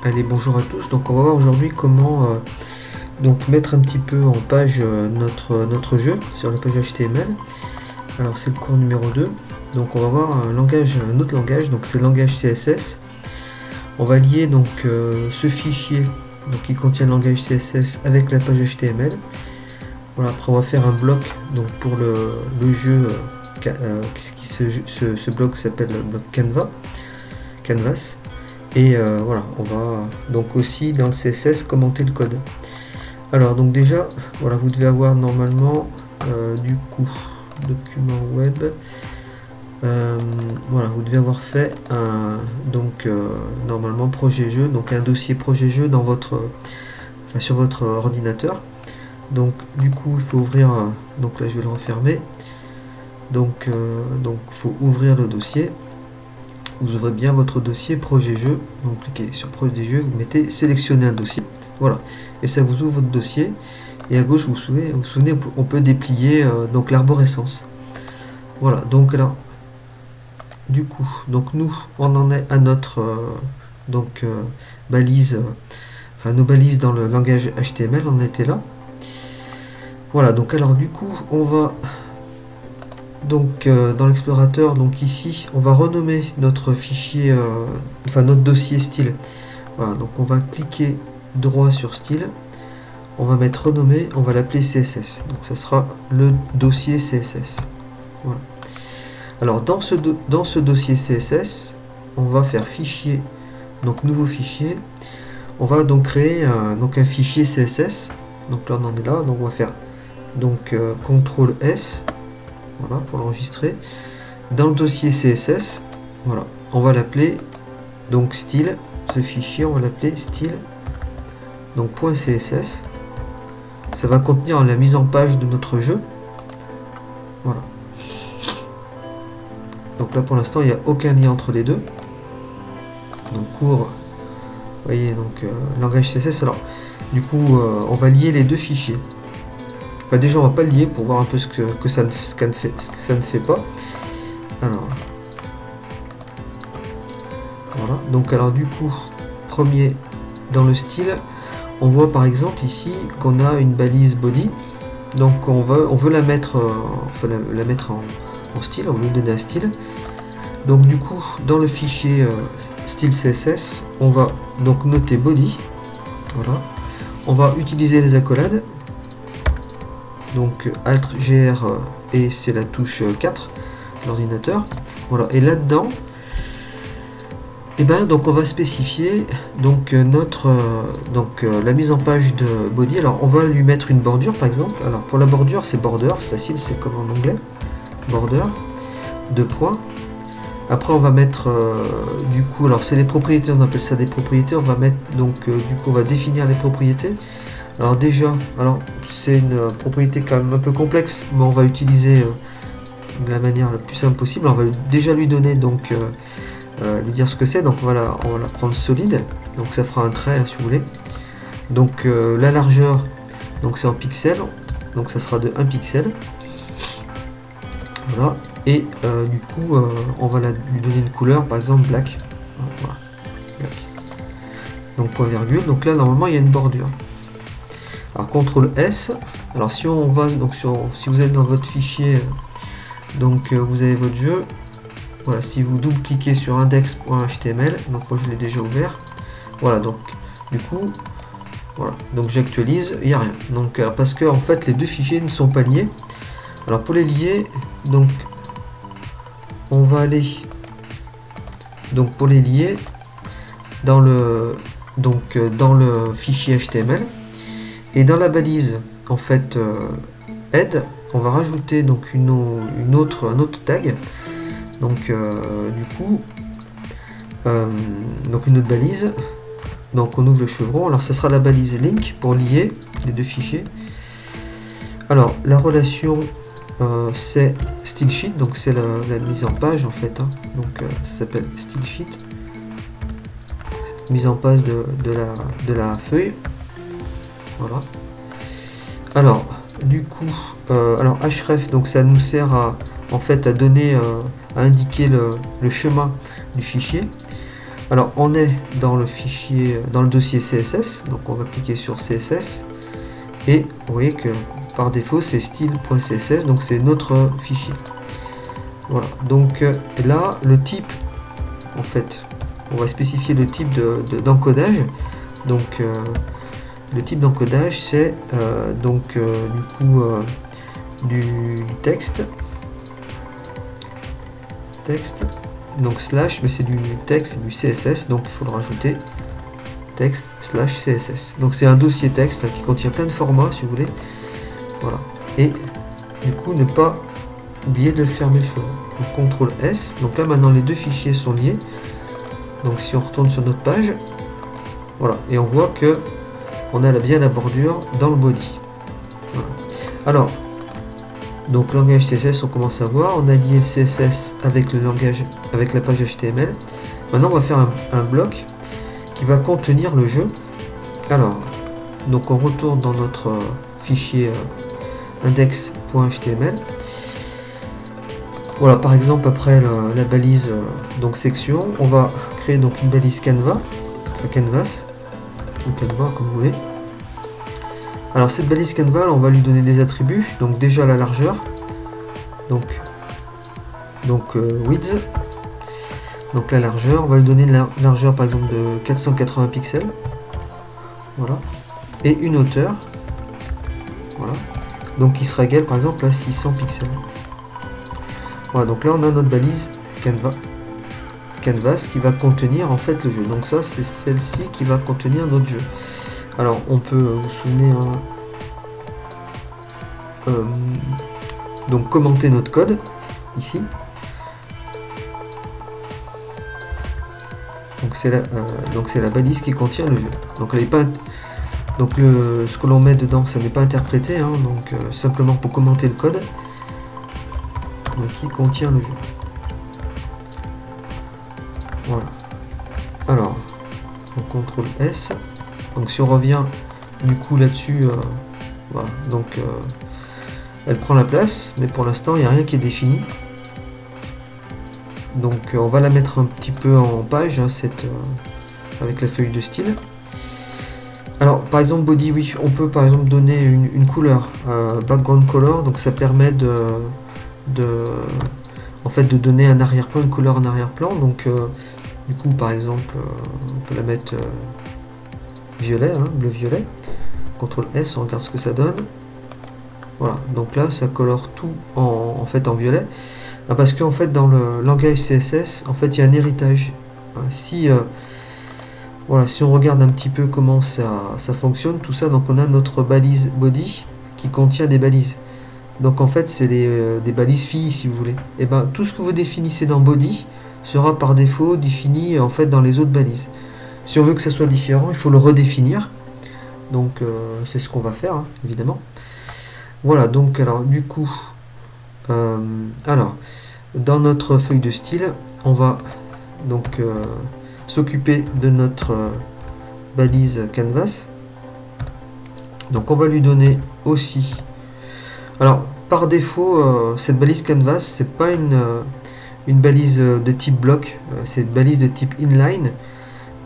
Allez, bonjour à tous. Donc on va voir aujourd'hui comment donc mettre un petit peu en page notre jeu sur la page HTML. Alors c'est le cours numéro 2. Donc on va voir un autre langage, donc c'est le langage CSS. On va lier donc ce fichier donc qui contient le langage CSS avec la page HTML. Voilà, après on va faire un bloc donc pour le jeu ce bloc s'appelle le bloc Canvas. Et voilà, on va donc aussi dans le CSS commenter le code. Alors donc déjà, voilà, vous devez avoir normalement du coup document web. Voilà, vous devez avoir fait un normalement projet jeu, donc un dossier projet jeu dans sur votre ordinateur. Donc du coup il faut ouvrir, donc là je vais le refermer. Donc faut ouvrir le dossier. Vous ouvrez bien votre dossier projet jeu, donc cliquez sur projet jeu, vous mettez sélectionner un dossier, voilà, et ça vous ouvre votre dossier. Et à gauche, vous vous souvenez, on peut déplier donc l'arborescence. Voilà, donc alors du coup, donc nous on en est à notre balise, enfin nos balises dans le langage HTML, on était là. Voilà, donc alors du coup on va donc dans l'explorateur, donc ici on va renommer notre fichier, enfin notre dossier style. Voilà, donc on va cliquer droit sur style, on va mettre renommer, on va l'appeler CSS, donc ça sera le dossier CSS. Voilà. Alors dans ce dossier CSS, on va faire fichier, donc nouveau fichier, on va donc créer un fichier CSS. Donc là on en est là, donc on va faire donc CTRL S, voilà, pour l'enregistrer. Dans le dossier CSS, voilà, on va l'appeler donc style, ce fichier on va l'appeler style, donc .css. Ça va contenir la mise en page de notre jeu. Voilà. Donc là pour l'instant il n'y a aucun lien entre les deux. Donc cours, vous voyez, donc langage CSS. Alors du coup on va lier les deux fichiers. Enfin, déjà on va pas le lier pour voir un peu ce que ça ne fait pas. Alors voilà, donc alors du coup premier dans le style, on voit par exemple ici qu'on a une balise body, donc on veut la mettre, la mettre en style, on veut lui donner un style. Donc du coup dans le fichier style CSS, on va donc noter body, voilà, on va utiliser les accolades, donc Alt GR et c'est la touche 4 de l'ordinateur, voilà, et là dedans et ben donc on va spécifier donc la mise en page de body. Alors on va lui mettre une bordure par exemple. Alors pour la bordure c'est border, c'est facile, c'est comme en anglais, border, 2 points. Après on va mettre du coup, alors c'est les propriétés, on appelle ça des propriétés. On va mettre donc du coup on va définir les propriétés. Alors déjà, alors c'est une propriété quand même un peu complexe, mais on va utiliser de la manière la plus simple possible. On va déjà lui donner donc lui dire ce que c'est. Donc on va la prendre solide, donc ça fera un trait, hein, si vous voulez. Donc la largeur, donc c'est en pixels, donc ça sera de 1 pixel. Voilà, et du coup on va lui donner une couleur, par exemple black. Voilà. Black. Donc point virgule, donc là normalement il y a une bordure. Alors CTRL S, alors si on va donc si vous êtes dans votre fichier, donc vous avez votre jeu. Voilà, si vous double-cliquez sur index.html, donc moi je l'ai déjà ouvert. Voilà, donc du coup, voilà, donc j'actualise, il n'y a rien. Donc parce que en fait les deux fichiers ne sont pas liés. Alors pour les lier, donc on va aller donc pour les lier dans le fichier HTML et dans la balise en fait head, on va rajouter donc un autre tag. Donc du coup donc une autre balise, donc on ouvre le chevron. Alors ce sera la balise link pour lier les deux fichiers. Alors la relation c'est style sheet, donc c'est la mise en page en fait, hein. Donc ça s'appelle style sheet, mise en page de la feuille. Voilà. Alors du coup alors href, donc ça nous sert à en fait à donner à indiquer le chemin du fichier. Alors on est dans le fichier, dans le dossier CSS, donc on va cliquer sur CSS et vous voyez que par défaut c'est style.css, donc c'est notre fichier. Voilà, donc là le type, en fait on va spécifier le type d'encodage. Donc le type d'encodage c'est du texte, donc slash, mais c'est du texte et du CSS, donc il faut le rajouter, texte slash CSS. Donc c'est un dossier texte qui contient plein de formats si vous voulez. Voilà, et du coup ne pas oublier de fermer le choix. Donc CTRL S, donc là maintenant les deux fichiers sont liés. Donc si on retourne sur notre page, voilà, et on voit que on a bien la bordure dans le body. Voilà. Alors donc langage CSS, on commence à voir, on a lié le CSS avec le langage, avec la page HTML. Maintenant on va faire un bloc qui va contenir le jeu. Alors donc on retourne dans notre fichier index.html. Voilà, par exemple après la balise donc section, on va créer donc une balise canvas ou canvas comme vous voulez. Alors cette balise canvas, on va lui donner des attributs, donc déjà la largeur, donc width, donc la largeur, on va lui donner une largeur par exemple de 480 pixels, voilà, et une hauteur, voilà, donc qui sera égale par exemple à 600 pixels. Voilà, donc là on a notre balise canvas qui va contenir en fait le jeu. Donc ça c'est celle-ci qui va contenir notre jeu. Alors on peut, vous souvenez, donc commenter notre code ici. Donc c'est la balise qui contient le jeu. Donc elle est pas, donc ce que l'on met dedans, ça n'est pas interprété, hein, donc simplement pour commenter le code. Donc qui contient le jeu. Voilà. Alors, on CTRL S. Donc si on revient du coup là-dessus, voilà. Donc elle prend la place, mais pour l'instant il n'y a rien qui est défini. Donc on va la mettre un petit peu en page, hein, avec la feuille de style. Alors par exemple body, oui, on peut par exemple donner une couleur, background color, donc ça permet en fait de donner un arrière-plan, une couleur en arrière-plan. Donc du coup par exemple on peut la mettre violet, hein, bleu-violet. CTRL S, on regarde ce que ça donne. Voilà, donc là ça colore tout en fait en violet. Parce qu'en fait dans le langage CSS, en fait il y a un héritage. Voilà, si on regarde un petit peu comment ça fonctionne, tout ça, donc on a notre balise body qui contient des balises. Donc en fait c'est des balises filles si vous voulez. Et ben tout ce que vous définissez dans body sera par défaut défini en fait dans les autres balises. Si on veut que ça soit différent, il faut le redéfinir. Donc c'est ce qu'on va faire, hein, évidemment. Voilà, donc alors du coup, alors dans notre feuille de style, on va donc s'occuper de notre balise canvas. Donc on va lui donner aussi. Alors par défaut, cette balise canvas, c'est pas une balise de type bloc, c'est une balise de type inline.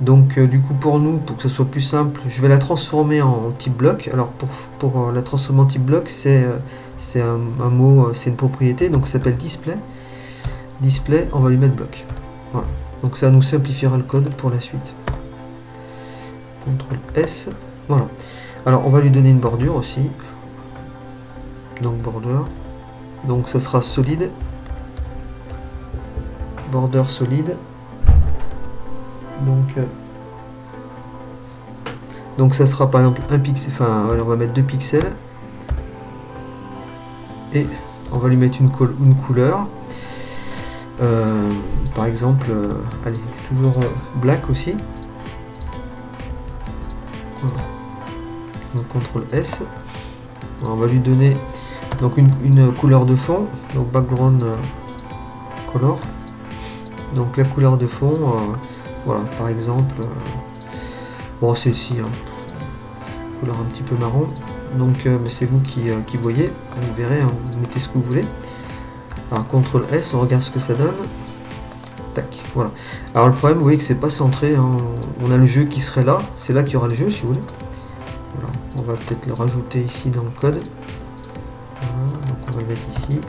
Donc du coup pour nous, pour que ce soit plus simple, je vais la transformer en type bloc. Alors pour la transformer en type bloc, c'est un mot, c'est une propriété, donc ça s'appelle display. Display, on va lui mettre bloc. Voilà. Donc ça nous simplifiera le code pour la suite. CTRL S. Voilà. Alors on va lui donner une bordure aussi. Donc border. Donc ça sera solide. Border solide. Donc ça sera par exemple un pixel, enfin on va mettre 2 pixels et on va lui mettre une couleur, par exemple allez, toujours black aussi. Voilà. Donc CTRL S. On va lui donner donc une couleur de fond, donc background color. Donc la couleur de fond, voilà, par exemple, bon celle-ci, hein, couleur un petit peu marron, donc c'est vous qui voyez, vous verrez, hein, vous mettez ce que vous voulez. Alors CTRL S, on regarde ce que ça donne. tac, voilà. Alors le problème, vous voyez que c'est pas centré, hein. On a le jeu qui serait là, c'est là qu'il y aura le jeu si vous voulez. Voilà. On va peut-être le rajouter ici dans le code. Voilà. Donc on va le mettre ici.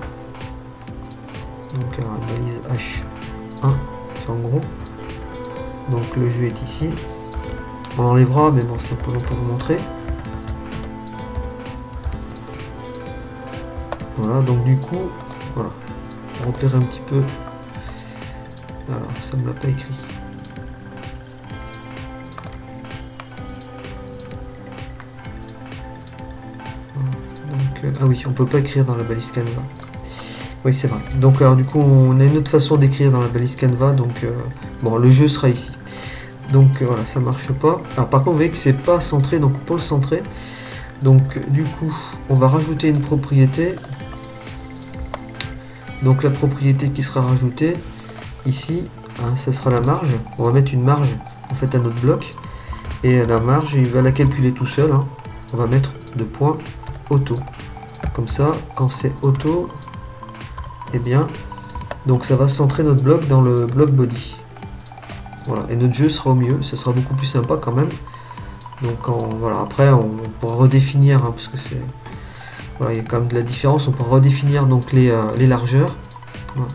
Donc alors, balise H1, c'est en gros. Donc le jeu est ici. On l'enlèvera, mais bon, simplement pour vous montrer. Voilà, donc du coup, voilà, on repère un petit peu. Alors, ça me l'a pas écrit. Donc, ah oui, on peut pas écrire dans la balise Canva. Oui, c'est vrai. Donc, alors du coup, on a une autre façon d'écrire dans la balise Canva. Donc, bon, le jeu sera ici. Donc, voilà, ça marche pas. Alors, par contre, vous voyez que c'est pas centré. Donc, pour le centrer, donc, du coup, on va rajouter une propriété. Donc, la propriété qui sera rajoutée ici, hein, ça sera la marge. On va mettre une marge en fait à notre bloc. Et la marge, il va la calculer tout seul. Hein. On va mettre de points auto. Comme ça, quand c'est auto, eh bien, donc ça va centrer notre bloc dans le bloc body. Voilà, et notre jeu sera au milieu, ça sera beaucoup plus sympa quand même. Donc voilà, après on pourra redéfinir, hein, parce que c'est, voilà, il y a quand même de la différence. On pourra redéfinir donc les largeurs. Voilà.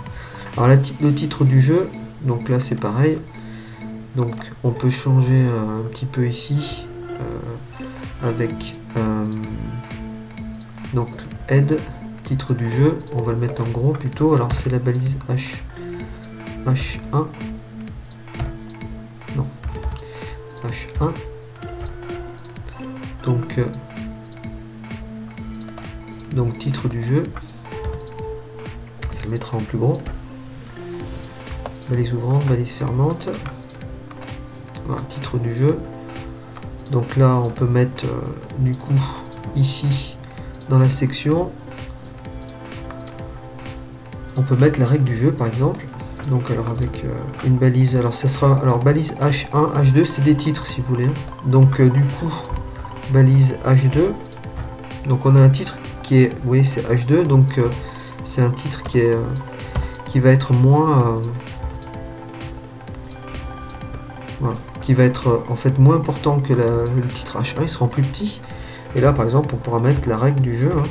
Alors le titre du jeu, donc là c'est pareil. Donc on peut changer un petit peu ici avec donc aide. Titre du jeu, on va le mettre en gros plutôt. Alors c'est la balise H1, non, H1. Donc titre du jeu, ça le mettra en plus gros. Balise ouvrante, balise fermante. Voilà, titre du jeu. Donc là on peut mettre du coup ici dans la section. On peut mettre la règle du jeu par exemple. Donc alors avec une balise, alors ça sera, alors balise H1, H2 c'est des titres si vous voulez. Donc du coup balise H2, donc on a un titre qui est, oui c'est H2, donc c'est un titre qui va être moins voilà, qui va être en fait moins important que le titre H1, il sera en plus petit. Et là par exemple on pourra mettre la règle du jeu, hein,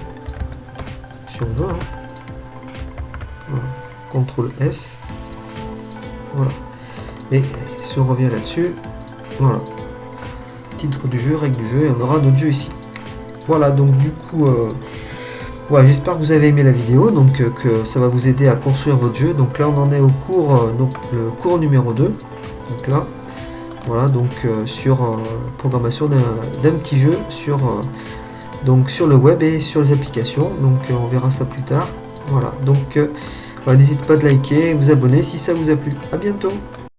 si on veut, hein. Voilà. CTRL S, voilà, et si on revient là-dessus, voilà, titre du jeu, règle du jeu, et on aura notre jeu ici. Voilà, donc du coup voilà, j'espère que vous avez aimé la vidéo, donc que ça va vous aider à construire votre jeu. Donc là on en est au cours, donc le cours numéro 2, donc là voilà, donc sur programmation d'un petit jeu sur donc sur le web et sur les applications. Donc on verra ça plus tard. Voilà, donc n'hésitez pas de liker et vous abonner si ça vous a plu. À bientôt.